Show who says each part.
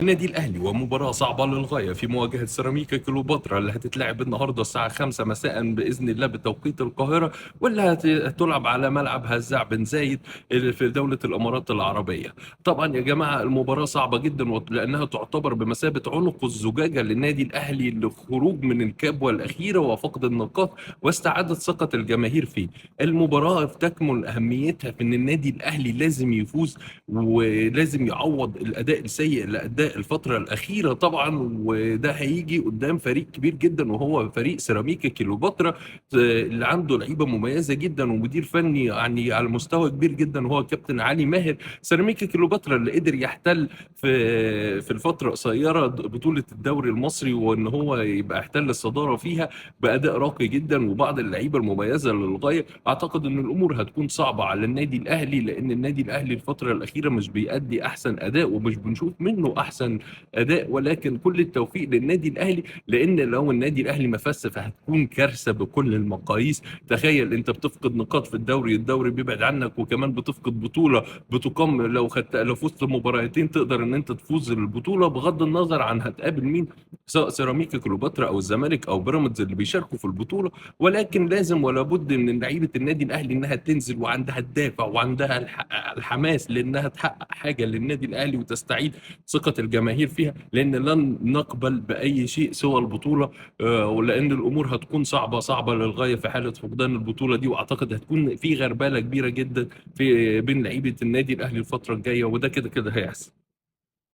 Speaker 1: النادي الأهلي ومباراة صعبة للغاية في مواجهة سيراميكا كليوباترا اللي هتتلعب النهاردة الساعة 5 مساء بإذن الله بتوقيت القاهرة، واللي هتلعب على ملعب هزاع بن زايد اللي في دولة الإمارات العربية. طبعا يا جماعة المباراة صعبة جدا لأنها تعتبر بمثابة عنق الزجاجة للنادي الأهلي للخروج من الكبوة الأخيرة وفقد النقاط واستعادة ثقة الجماهير فيه. المباراة تكمن أهميتها في أن النادي الأهلي لازم يفوز ولازم يعوض الاداء السيء اللي اداه الفتره الاخيره طبعا، وده هيجي قدام فريق كبير جدا وهو فريق سيراميكا كليوباترا، اللي عنده لعيبه مميزه جدا ومدير فني يعني على مستوى كبير جدا وهو كابتن علي ماهر. سيراميكا كليوباترا اللي قدر يحتل في الفتره قصيره بطوله الدوري المصري، وان هو يبقى احتل الصداره فيها باداء راقي جدا وبعض اللعيبه المميزه للغايه. اعتقد ان الامور هتكون صعبه على النادي الاهلي، لان النادي الاهلي الفتره الاخيره مش بيأدي احسن اداء ومش بنشوف منه احسن اداء، ولكن كل التوفيق للنادي الاهلي، لان لو النادي الاهلي ما فاز فهتكون كارثه بكل المقاييس. تخيل انت بتفقد نقاط في الدوري بيبعد عنك، وكمان بتفقد بطوله بتقام لو فزت مباراتين تقدر ان انت تفوز البطوله بغض النظر عن هتقابل مين، سواء سيراميكا كليوباترا او الزمالك او بيراميدز اللي بيشاركوا في البطوله. ولكن لازم ولا بد من لعيبه النادي الاهلي انها تنزل وعندها الدافع وعندها الحماس لانها تحقق حاجه للنادي الاهلي وتستعيد ثقه الجماهير فيها، لان لن نقبل باي شيء سوى البطوله. ولان الامور هتكون صعبه للغايه في حاله فقدان البطوله دي، واعتقد هتكون في غربله كبيره جدا في بين لعيبه النادي الاهلي الفتره الجايه، وده كده كده هيحصل.